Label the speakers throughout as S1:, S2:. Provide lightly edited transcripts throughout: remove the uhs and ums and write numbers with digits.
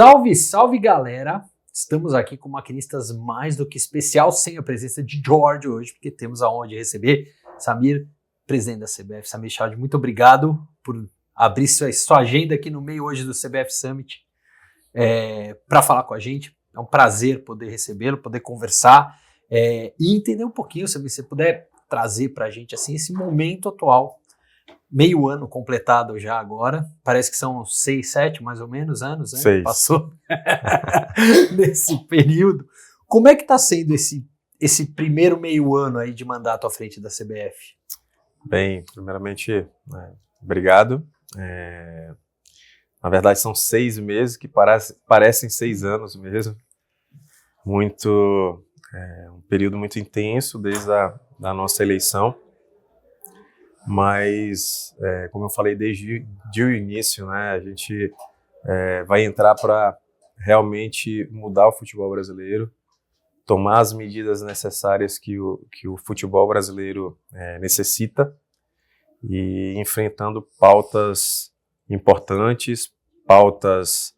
S1: Salve, salve galera! Estamos aqui com maquinistas mais do que especial, sem a presença de George hoje, porque temos a honra de receber Samir, presidente da CBF. Samir Chad, muito obrigado por abrir sua agenda aqui no meio hoje do CBF Summit para falar com a gente. É um prazer poder recebê-lo, poder conversar e entender um pouquinho, se você puder trazer para a gente assim, esse momento atual. Meio ano completado já agora, parece que são 6, 7 mais ou menos anos, né?
S2: 6.
S1: Passou nesse período. Como é que está sendo esse primeiro meio ano aí de mandato à frente da CBF?
S2: Bem, primeiramente, obrigado. Na verdade são 6 meses que parecem 6 anos mesmo. Um período muito intenso desde a nossa eleição. Mas, como eu falei desde o início, né, a gente vai entrar para realmente mudar o futebol brasileiro, tomar as medidas necessárias que o futebol brasileiro necessita e enfrentando pautas importantes, pautas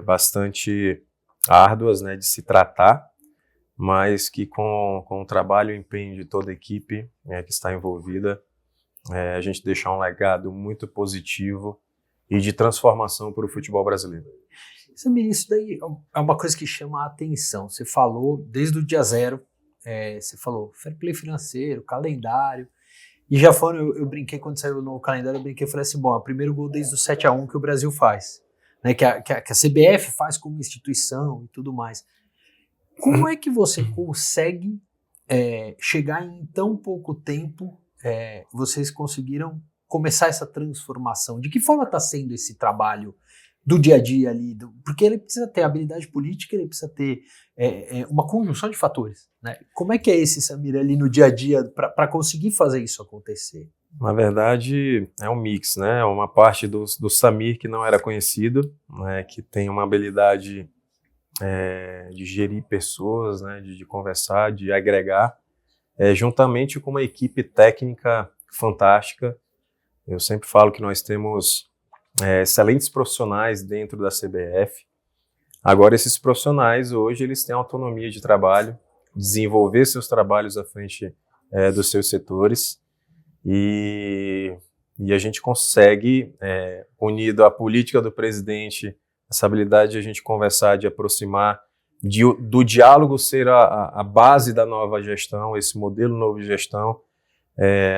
S2: bastante árduas, né, de se tratar, mas que com o trabalho e empenho de toda a equipe que está envolvida, a gente deixar um legado muito positivo e de transformação para o futebol brasileiro.
S1: Samir, isso daí é uma coisa que chama a atenção. Você falou desde o dia zero, você falou fair play financeiro, calendário, e já foram, eu brinquei quando saiu no calendário, eu falei assim, bom, é o primeiro gol desde o 7-1 que o Brasil faz, né, que a CBF faz como instituição e tudo mais. Como é que você consegue chegar em tão pouco tempo, vocês conseguiram começar essa transformação? De que forma está sendo esse trabalho do dia a dia ali? Porque ele precisa ter habilidade política, ele precisa ter uma conjunção de fatores, né? Como é que é esse Samir ali no dia a dia para conseguir fazer isso acontecer?
S2: Na verdade, é um mix, né? É uma parte do Samir que não era conhecido, né? Que tem uma habilidade de gerir pessoas, né, de conversar, de agregar, juntamente com uma equipe técnica fantástica. Eu sempre falo que nós temos excelentes profissionais dentro da CBF. Agora, esses profissionais, hoje, eles têm autonomia de trabalho, desenvolver seus trabalhos à frente dos seus setores, e a gente consegue, unido à política do presidente, essa habilidade de a gente conversar, de aproximar, do diálogo ser a base da nova gestão, esse modelo novo de gestão,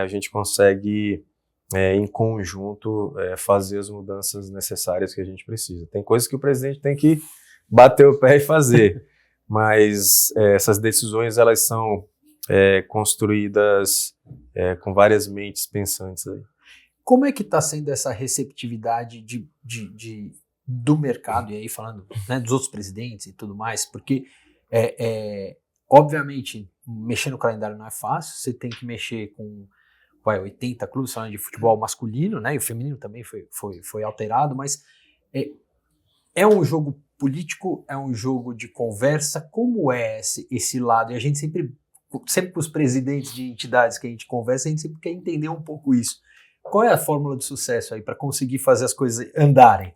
S2: a gente consegue, em conjunto, fazer as mudanças necessárias que a gente precisa. Tem coisas que o presidente tem que bater o pé e fazer, mas essas decisões elas são construídas com várias mentes pensantes aí.
S1: Como é que está sendo essa receptividade do mercado, e aí falando, né, dos outros presidentes e tudo mais, porque obviamente mexer no calendário não é fácil, você tem que mexer com 80 clubes falando de futebol masculino, né, e o feminino também foi alterado, mas é um jogo político, é um jogo de conversa. Como é esse lado? E a gente sempre com os presidentes de entidades que a gente conversa, a gente sempre quer entender um pouco isso. Qual é a fórmula de sucesso aí para conseguir fazer as coisas andarem?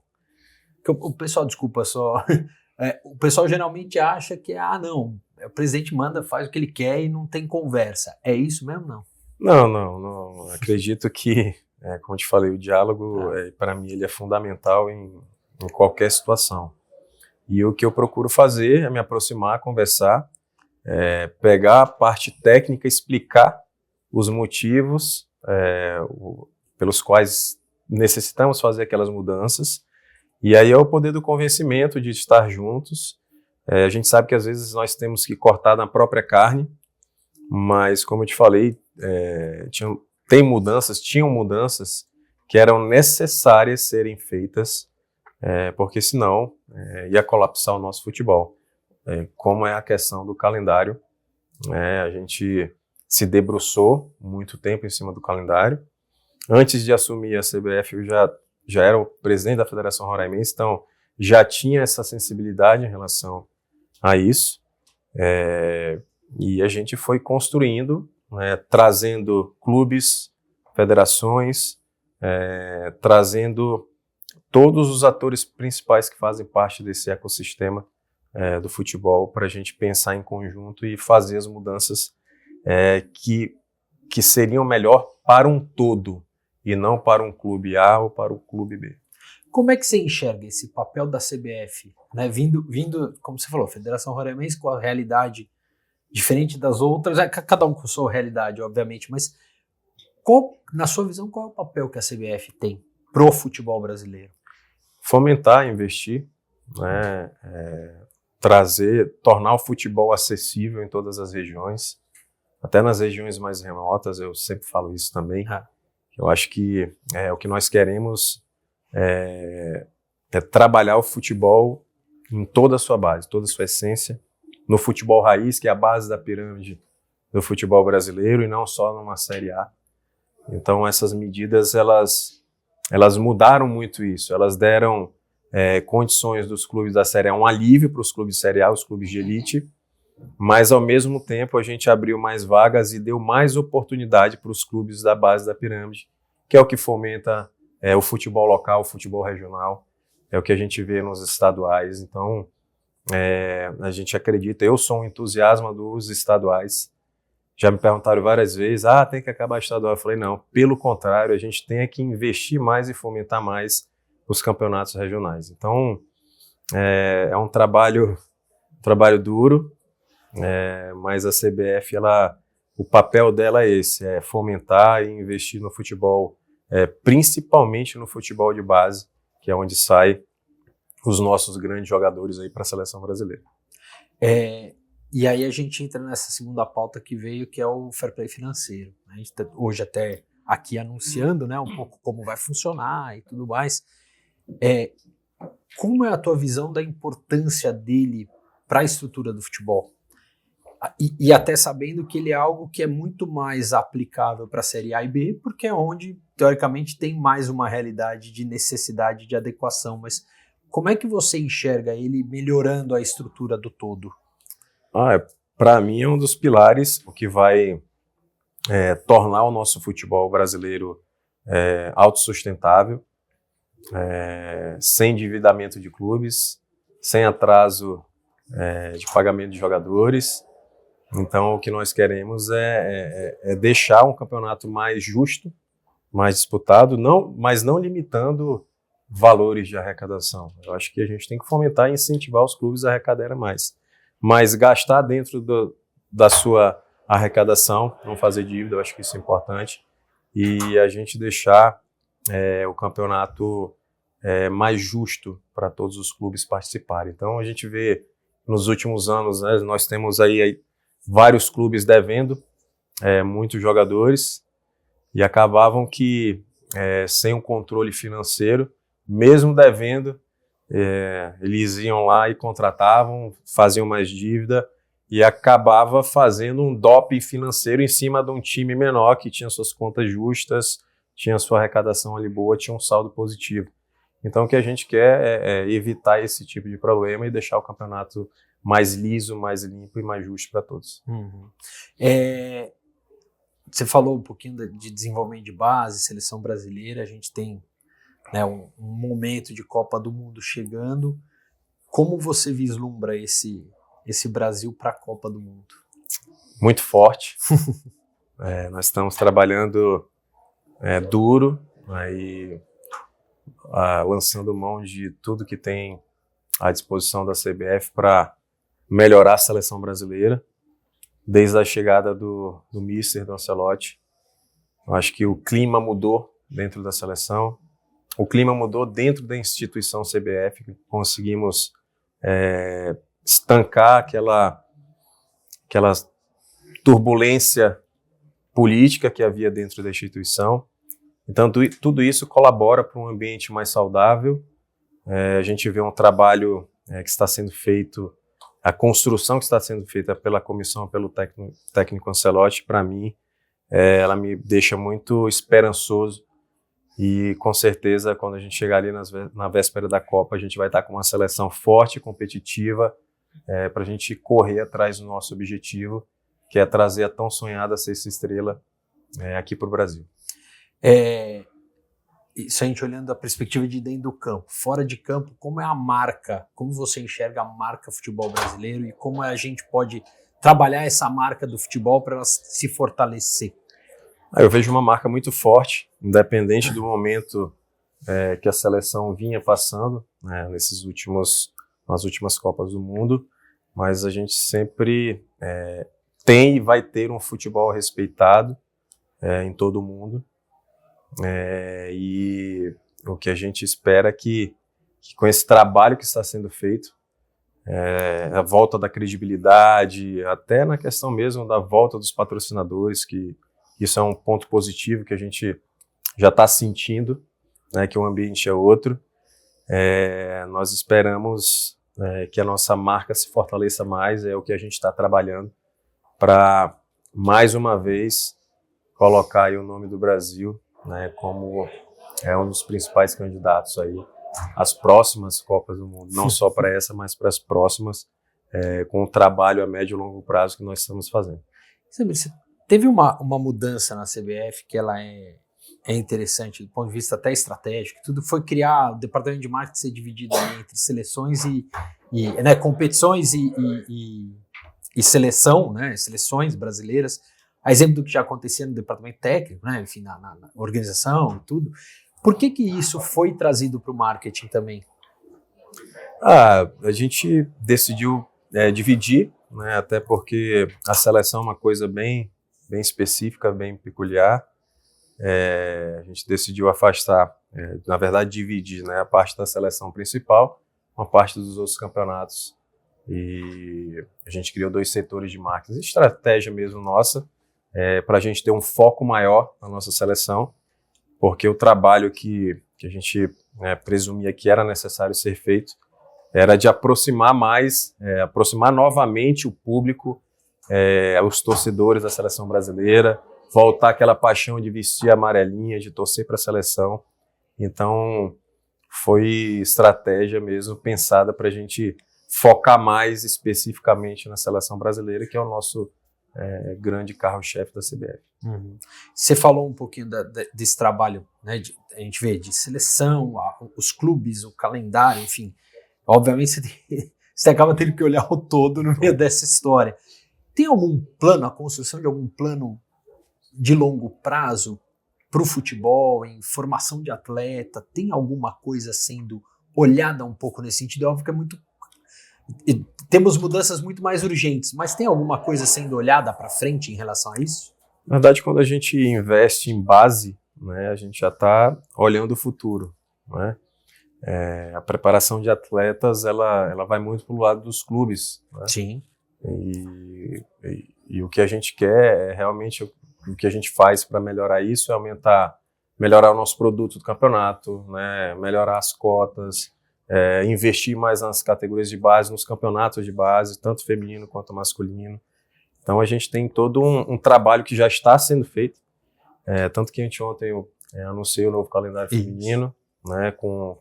S1: O pessoal, desculpa só, o pessoal geralmente acha que, não, o presidente manda, faz o que ele quer e não tem conversa. É isso mesmo, não?
S2: Não. Acredito que, como eu te falei, o diálogo, para mim, ele é fundamental em qualquer situação. E o que eu procuro fazer é me aproximar, conversar, pegar a parte técnica, explicar os motivos pelos quais necessitamos fazer aquelas mudanças. E aí é o poder do convencimento, de estar juntos. A gente sabe que às vezes nós temos que cortar na própria carne, mas como eu te falei, tinham mudanças que eram necessárias serem feitas, porque senão ia colapsar o nosso futebol. Como é a questão do calendário, a gente se debruçou muito tempo em cima do calendário. Antes de assumir a CBF, eu já era o presidente da Federação Roraimense, então já tinha essa sensibilidade em relação a isso, e a gente foi construindo, trazendo clubes, federações, trazendo todos os atores principais que fazem parte desse ecossistema do futebol para a gente pensar em conjunto e fazer as mudanças que seriam melhor para um todo e não para um clube A ou para o clube B.
S1: Como é que você enxerga esse papel da CBF, né? Vindo, como você falou, Federação Roraimense com a realidade diferente das outras, cada um com sua realidade, obviamente, mas na sua visão, qual é o papel que a CBF tem pro futebol brasileiro?
S2: Fomentar, investir, né? Tornar o futebol acessível em todas as regiões, até nas regiões mais remotas, eu sempre falo isso também. Eu acho que o que nós queremos é trabalhar o futebol em toda a sua base, toda a sua essência, no futebol raiz, que é a base da pirâmide do futebol brasileiro, e não só numa Série A. Então essas medidas, elas mudaram muito isso, elas deram condições dos clubes da Série A, um alívio para os clubes de Série A, os clubes de elite, mas ao mesmo tempo a gente abriu mais vagas e deu mais oportunidade para os clubes da base da pirâmide, que é o que fomenta o futebol local, o futebol regional, é o que a gente vê nos estaduais. Então a gente acredita, eu sou um entusiasta dos estaduais. Já me perguntaram várias vezes, tem que acabar o estadual. Eu falei, não, pelo contrário, a gente tem que investir mais e fomentar mais os campeonatos regionais. Então, é um trabalho duro, mas a CBF, o papel dela é esse, é fomentar e investir no futebol, principalmente no futebol de base, que é onde saem os nossos grandes jogadores aí para a seleção brasileira.
S1: E aí a gente entra nessa segunda pauta que veio, que é o fair play financeiro. A gente está hoje até aqui anunciando, né, um pouco como vai funcionar e tudo mais. Como é a tua visão da importância dele para a estrutura do futebol? E até sabendo que ele é algo que é muito mais aplicável para a Série A e B, porque é onde, teoricamente, tem mais uma realidade de necessidade de adequação. Mas como é que você enxerga ele melhorando a estrutura do todo?
S2: Para mim é um dos pilares, o que vai tornar o nosso futebol brasileiro autossustentável, sem endividamento de clubes, sem atraso de pagamento de jogadores. Então, o que nós queremos é deixar um campeonato mais justo, mais disputado, mas não limitando valores de arrecadação. Eu acho que a gente tem que fomentar e incentivar os clubes a arrecadarem mais. Mas gastar dentro da sua arrecadação, não fazer dívida, eu acho que isso é importante. E a gente deixar o campeonato mais justo para todos os clubes participarem. Então, a gente vê nos últimos anos, né, nós temos aí vários clubes devendo muitos jogadores e acabavam que, sem um controle financeiro, mesmo devendo, eles iam lá e contratavam, faziam mais dívida e acabava fazendo um doping financeiro em cima de um time menor que tinha suas contas justas, tinha sua arrecadação ali boa, tinha um saldo positivo. Então o que a gente quer é evitar esse tipo de problema e deixar o campeonato mais liso, mais limpo e mais justo para todos.
S1: Você falou um pouquinho de desenvolvimento de base, seleção brasileira, a gente tem, né, um momento de Copa do Mundo chegando. Como você vislumbra esse Brasil para a Copa do Mundo?
S2: Muito forte. Nós estamos trabalhando duro, aí, lançando mão de tudo que tem à disposição da CBF para melhorar a seleção brasileira, desde a chegada do Mister, do Ancelotti. Eu acho que o clima mudou dentro da seleção, o clima mudou dentro da instituição CBF, que conseguimos estancar aquela turbulência política que havia dentro da instituição. Então, tudo isso colabora para um ambiente mais saudável. A gente vê um trabalho que está sendo feito, a construção que está sendo feita pela comissão, pelo técnico Ancelotti, para mim, ela me deixa muito esperançoso. E, com certeza, quando a gente chegar ali na véspera da Copa, a gente vai estar com uma seleção forte e competitiva para a gente correr atrás do nosso objetivo, que é trazer a tão sonhada sexta estrela aqui para o Brasil.
S1: isso a gente olhando da perspectiva de dentro do campo. Fora de campo, como é a marca? Como você enxerga a marca futebol brasileiro e como a gente pode trabalhar essa marca do futebol para ela se fortalecer?
S2: Eu vejo uma marca muito forte, independente do momento que a seleção vinha passando, né, nas últimas Copas do Mundo, mas a gente sempre tem e vai ter um futebol respeitado em todo o mundo. E o que a gente espera é que com esse trabalho que está sendo feito, a volta da credibilidade, até na questão mesmo da volta dos patrocinadores, que isso é um ponto positivo que a gente já está sentindo, né, que o ambiente é outro. Nós esperamos que a nossa marca se fortaleça mais, é o que a gente está trabalhando para, mais uma vez, colocar aí o nome do Brasil, né, como um dos principais candidatos aí às próximas Copas do Mundo, não só para essa, mas para as próximas, com o trabalho a médio e longo prazo que nós estamos fazendo.
S1: Você teve uma mudança na CBF que ela é interessante do ponto de vista até estratégico. Tudo foi criar o departamento de marketing ser dividido entre seleções e né, competições e seleção, né, seleções brasileiras. A exemplo do que já acontecia no departamento técnico, né, enfim, na organização e tudo. Por que isso foi trazido para o marketing também?
S2: A gente decidiu dividir, né, até porque a seleção é uma coisa bem específica, bem peculiar. A gente decidiu afastar, na verdade dividir, né, a parte da seleção principal, uma parte dos outros campeonatos. E a gente criou 2 setores de marketing. Estratégia mesmo nossa, para a gente ter um foco maior na nossa seleção, porque o trabalho que a gente presumia que era necessário ser feito era de aproximar mais, aproximar novamente o público, os torcedores da seleção brasileira, voltar aquela paixão de vestir a amarelinha, de torcer para a seleção. Então, foi estratégia mesmo pensada para a gente focar mais especificamente na seleção brasileira, que é o nosso grande carro-chefe da CBF.
S1: Uhum. Você falou um pouquinho desse trabalho, né, a gente vê de seleção, os clubes, o calendário, enfim. Obviamente você acaba tendo que olhar o todo no meio dessa história. Tem algum plano, a construção de algum plano de longo prazo para o futebol, em formação de atleta? Tem alguma coisa sendo olhada um pouco nesse sentido? É óbvio que é muito... Temos mudanças muito mais urgentes, mas tem alguma coisa sendo olhada para frente em relação a isso?
S2: Na verdade, quando a gente investe em base, né, a gente já está olhando o futuro, né? A preparação de atletas, ela vai muito para o lado dos clubes, né?
S1: Sim.
S2: E o que a gente quer realmente, o que a gente faz para melhorar isso é melhorar o nosso produto do campeonato, né, melhorar as cotas, investir mais nas categorias de base, nos campeonatos de base, tanto feminino quanto masculino. Então a gente tem todo um trabalho que já está sendo feito, tanto que a gente ontem anunciei o novo calendário feminino, né, com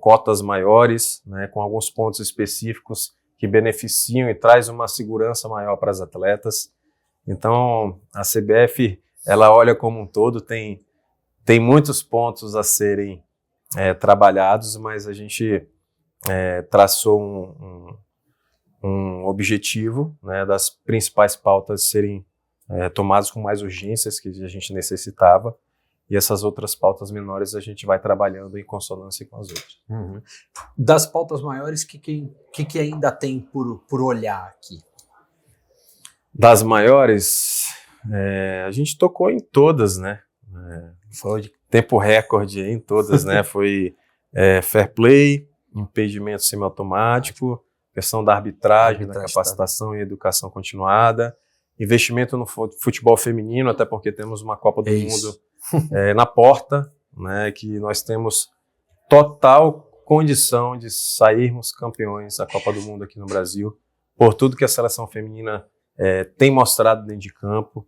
S2: cotas maiores, né, com alguns pontos específicos que beneficiam e traz uma segurança maior para as atletas. Então a CBF, ela olha como um todo, tem muitos pontos a serem trabalhados, mas a gente traçou um objetivo, né, das principais pautas serem tomadas com mais urgências que a gente necessitava, e essas outras pautas menores a gente vai trabalhando em consonância com as outras.
S1: Uhum. Das pautas maiores, o que ainda tem por olhar aqui?
S2: Das maiores, a gente tocou em todas, né? Foi de tempo recorde em todas, né? Foi fair play, impedimento semiautomático, questão da arbitragem, da capacitação e educação continuada, investimento no futebol feminino, até porque temos uma Copa do Mundo na porta, né, que nós temos total condição de sairmos campeões da Copa do Mundo aqui no Brasil, por tudo que a seleção feminina tem mostrado dentro de campo.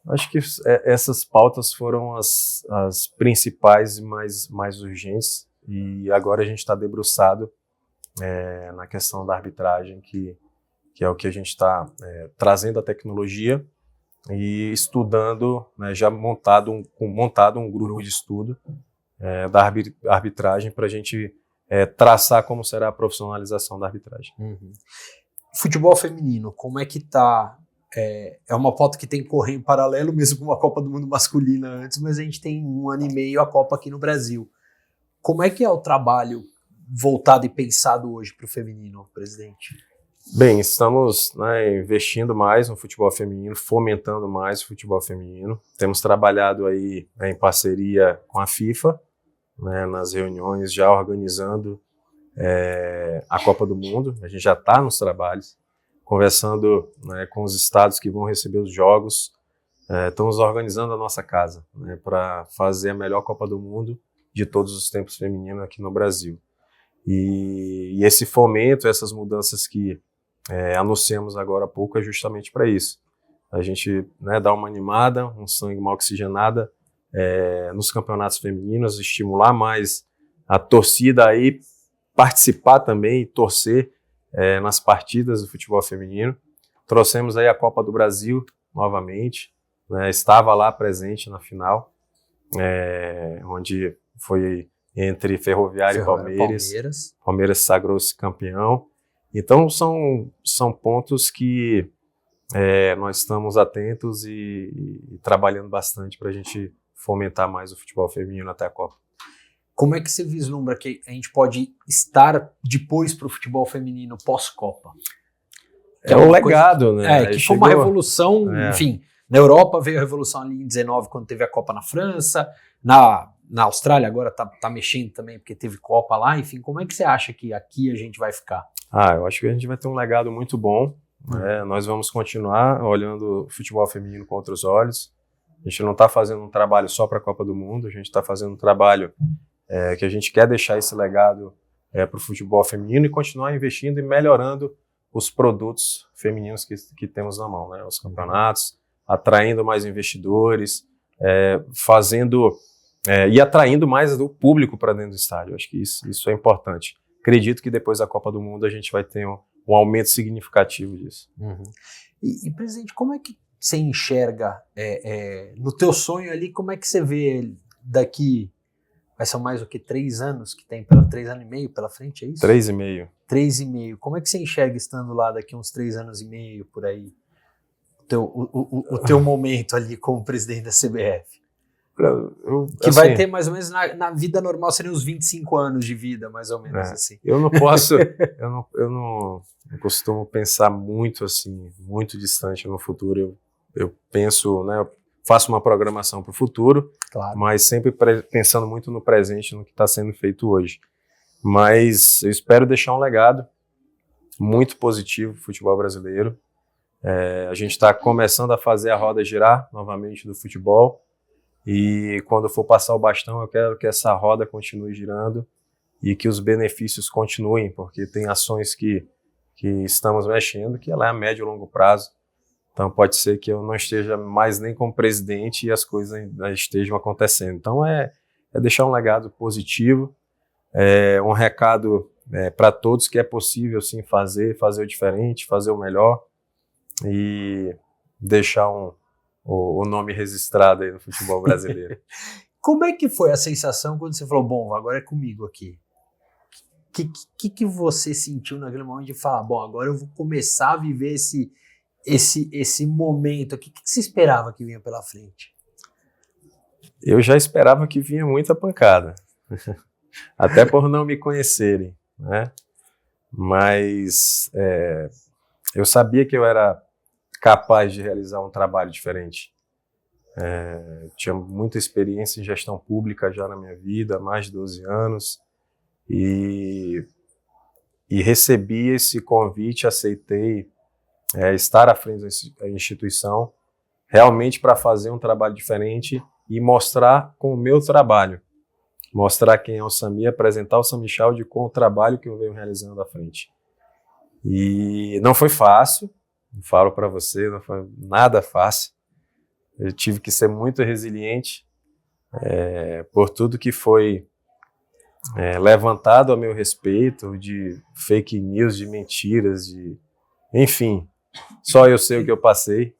S2: Acho que essas pautas foram as principais e mais urgentes, e agora a gente está debruçado na questão da arbitragem, que é o que a gente está trazendo a tecnologia e estudando, né, já montado um grupo de estudo da arbitragem para a gente traçar como será a profissionalização da arbitragem.
S1: Uhum. Futebol feminino, como é que tá? É uma pauta que tem que correr em paralelo, mesmo com a Copa do Mundo masculina antes, mas a gente tem 1 ano e meio a Copa aqui no Brasil. Como é que é o trabalho voltado e pensado hoje para o feminino, presidente?
S2: Bem, estamos, né, investindo mais no futebol feminino, fomentando mais o futebol feminino. Temos trabalhado aí, né, em parceria com a FIFA, né, nas reuniões, já organizando a Copa do Mundo. A gente já está nos trabalhos, conversando, né, com os estados que vão receber os jogos. Estamos organizando a nossa casa, né, para fazer a melhor Copa do Mundo de todos os tempos feminino aqui no Brasil. E esse fomento, essas mudanças que anunciamos agora há pouco é justamente para isso. A gente, né, dá uma animada, um sangue, uma oxigenada nos campeonatos femininos, estimular mais a torcida aí, participar também e torcer nas partidas do futebol feminino. Trouxemos aí a Copa do Brasil novamente, né, estava lá presente na final, onde foi entre Ferroviária e Palmeiras. Palmeiras sagrou-se campeão. Então são pontos que nós estamos atentos e trabalhando bastante para a gente fomentar mais o futebol feminino até a Copa.
S1: Como é que você vislumbra que a gente pode estar depois para o futebol feminino pós-Copa?
S2: É um legado, né?
S1: Que foi uma revolução, enfim, na Europa veio a revolução ali em 19, quando teve a Copa na França, na Austrália agora tá mexendo também, porque teve Copa lá, enfim, como é que você acha que aqui a gente vai ficar?
S2: Eu acho que a gente vai ter um legado muito bom, né? Nós vamos continuar olhando o futebol feminino com outros olhos. A gente não está fazendo um trabalho só para a Copa do Mundo, a gente está fazendo um trabalho que a gente quer deixar esse legado para o futebol feminino e continuar investindo e melhorando os produtos femininos que temos na mão, né? Os campeonatos, atraindo mais investidores, e atraindo mais do público para dentro do estádio. Acho que isso é importante. Acredito que depois da Copa do Mundo a gente vai ter um aumento significativo disso.
S1: Uhum. E presidente, como é que você enxerga no teu sonho ali, como é que você vê daqui, vai ser mais o que, 3 anos que tem, 3 anos e meio pela frente, é isso?
S2: 3,5.
S1: 3,5. Como é que você enxerga estando lá daqui uns 3 anos e meio, por aí? O teu momento ali como presidente da CBF? Que assim, vai ter mais ou menos na vida normal, seriam uns 25 anos de vida, mais ou menos assim.
S2: Eu não posso, eu não costumo pensar muito assim, muito distante no futuro. Eu penso, né, eu faço uma programação para o futuro, claro, mas sempre pensando muito no presente, no que está sendo feito hoje. Mas eu espero deixar um legado muito positivo para o futebol brasileiro. A gente está começando a fazer a roda girar novamente do futebol. E quando for passar o bastão, eu quero que essa roda continue girando e que os benefícios continuem, porque tem ações que estamos mexendo, que ela é a médio e longo prazo. Então pode ser que eu não esteja mais nem como presidente e as coisas ainda estejam acontecendo. Então é deixar um legado positivo, um recado para todos que é possível sim fazer o diferente, fazer o melhor e deixar o nome registrado aí no futebol brasileiro.
S1: Como é que foi a sensação quando você falou, bom, agora é comigo aqui? Que você sentiu naquele momento de falar, bom, agora eu vou começar a viver esse momento? O que você esperava que vinha pela frente?
S2: Eu já esperava que vinha muita pancada, até por não me conhecerem, né? Mas eu sabia que eu era capaz de realizar um trabalho diferente. Tinha muita experiência em gestão pública já na minha vida, mais de 12 anos, e recebi esse convite, aceitei estar à frente da instituição, realmente para fazer um trabalho diferente e mostrar com o meu trabalho, mostrar quem é o Samir, apresentar o Samir Chaldi com o trabalho que eu venho realizando à frente. E não foi fácil, falo para você, não foi nada fácil. Eu tive que ser muito resiliente por tudo que foi levantado a meu respeito, de fake news, de mentiras, enfim, só eu sei o que eu passei.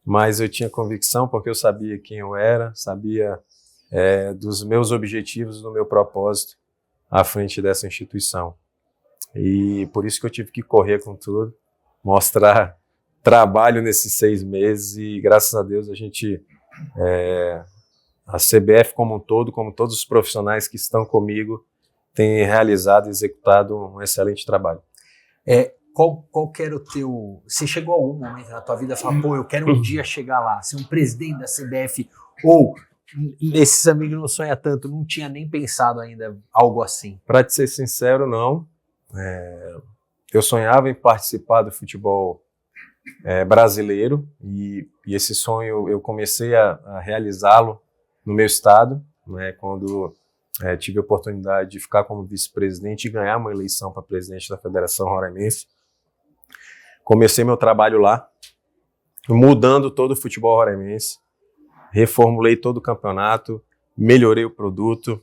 S2: mas eu tinha convicção porque eu sabia quem eu era, sabia dos meus objetivos, do meu propósito à frente dessa instituição. E por isso que eu tive que correr com tudo, mostrar trabalho nesses 6 meses e graças a Deus a CBF como um todo, como todos os profissionais que estão comigo, tem realizado e executado um excelente trabalho.
S1: Qual que era o teu... Você chegou a algum momento na tua vida e falou, pô, eu quero um dia chegar lá, ser um presidente da CBF, ou esses amigos não sonham tanto, não tinha nem pensado ainda algo assim?
S2: Para te ser sincero, não. Eu sonhava em participar do futebol brasileiro e esse sonho eu comecei a realizá-lo no meu estado, né, quando tive a oportunidade de ficar como vice-presidente e ganhar uma eleição para presidente da Federação Roraimense. Comecei meu trabalho lá, mudando todo o futebol roraimense, reformulei todo o campeonato, melhorei o produto,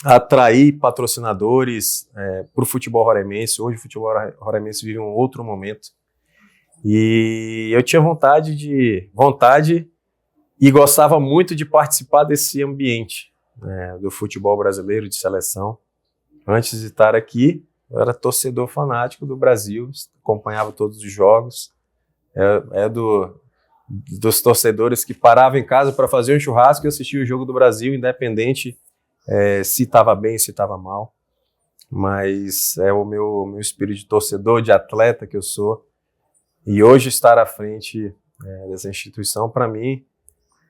S2: atraí patrocinadores para o futebol roraimense. Hoje o futebol roraimense vive um outro momento. E eu tinha vontade e gostava muito de participar desse ambiente do futebol brasileiro, de seleção. Antes de estar aqui, eu era torcedor fanático do Brasil, acompanhava todos os jogos, dos torcedores que paravam em casa para fazer um churrasco e assistir o jogo do Brasil, independente se estava bem, se estava mal. Mas é o meu espírito de torcedor, de atleta que eu sou. E hoje estar à frente dessa instituição, para mim,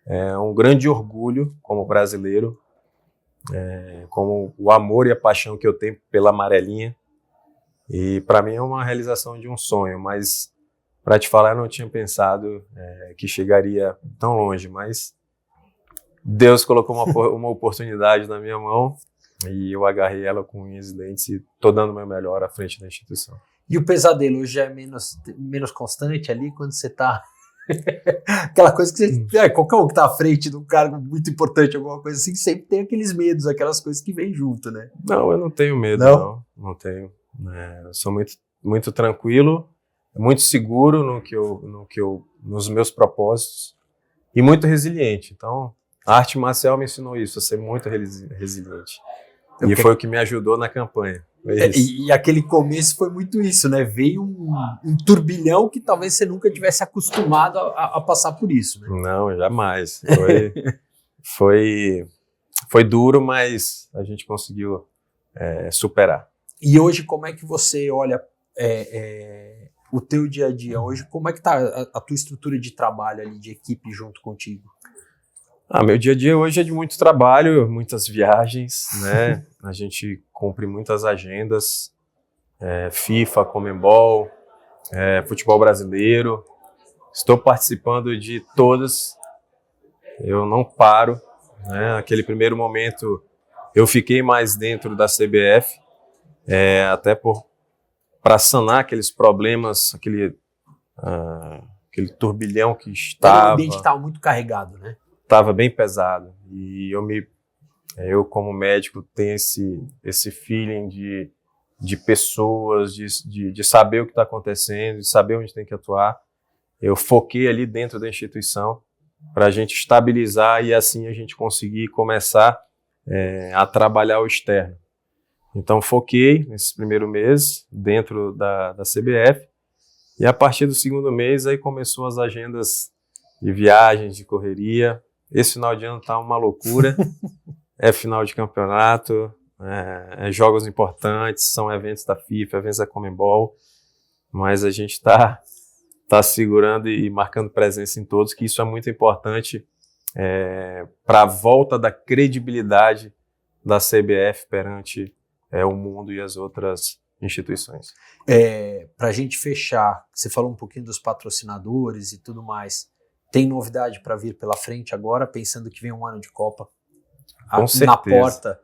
S2: é um grande orgulho como brasileiro, como o amor e a paixão que eu tenho pela amarelinha. E para mim é uma realização de um sonho, mas para te falar, eu não tinha pensado que chegaria tão longe, mas Deus colocou uma oportunidade na minha mão e eu agarrei ela com unhas e dentes e estou dando o meu melhor à frente da instituição.
S1: E o pesadelo hoje é menos constante ali quando você tá... Aquela coisa que você... qualquer um que tá à frente de um cargo muito importante, alguma coisa assim, sempre tem aqueles medos, aquelas coisas que vêm junto, né?
S2: Não, eu não tenho medo, não tenho. Eu sou muito, muito tranquilo, muito seguro nos meus propósitos e muito resiliente. Então, a arte marcial me ensinou isso, a ser muito resiliente. E foi o que me ajudou na campanha.
S1: E aquele começo foi muito isso, né? Veio um turbilhão que talvez você nunca tivesse acostumado a passar por isso, né?
S2: Não, jamais. Foi duro, mas a gente conseguiu superar.
S1: E hoje, como é que você olha o teu dia a dia? Hoje, como é que tá a tua estrutura de trabalho ali, de equipe junto contigo?
S2: Meu dia a dia hoje é de muito trabalho, muitas viagens, né? A gente cumpre muitas agendas, FIFA, Conmebol, futebol brasileiro. Estou participando de todas, eu não paro, né? Aquele primeiro momento eu fiquei mais dentro da CBF, até para sanar aqueles problemas, aquele turbilhão que estava. O
S1: ambiente estava muito carregado, né?
S2: Estava bem pesado. E eu como médico, tenho esse feeling de pessoas, de saber o que está acontecendo, de saber onde tem que atuar. Eu foquei ali dentro da instituição para a gente estabilizar e assim a gente conseguir começar a trabalhar o externo. Então foquei nesse primeiro mês dentro da CBF e a partir do segundo mês aí começou as agendas de viagens, de correria. Esse final de ano tá uma loucura, final de campeonato, jogos importantes, são eventos da FIFA, eventos da Conmebol, mas a gente tá segurando e marcando presença em todos, que isso é muito importante para a volta da credibilidade da CBF perante o mundo e as outras instituições.
S1: Para a gente fechar, você falou um pouquinho dos patrocinadores e tudo mais. Tem novidade para vir pela frente agora, pensando que vem um ano de Copa na porta?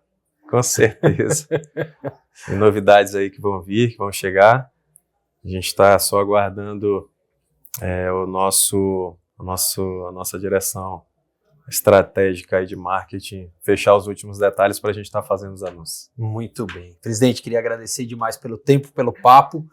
S2: Com certeza. Tem novidades aí que vão vir, que vão chegar. A gente está só aguardando a nossa direção estratégica de marketing fechar os últimos detalhes para a gente estar fazendo os anúncios.
S1: Muito bem. Presidente, queria agradecer demais pelo tempo, pelo papo.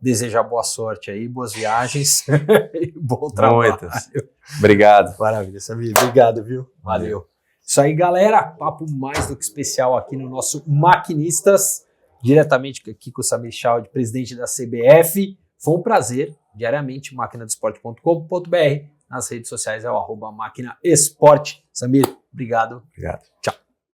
S1: desejar boa sorte aí, boas viagens e bom trabalho.
S2: Muitas. Obrigado.
S1: Maravilha, Samir. Obrigado, viu? Valeu. Isso aí, galera. Papo mais do que especial aqui no nosso Maquinistas, diretamente aqui com o Samir Chaud, presidente da CBF. Foi um prazer, diariamente, maquinadosport.com.br. Nas redes sociais é o @maquinaesporte. Samir, obrigado.
S2: Obrigado.
S1: Tchau.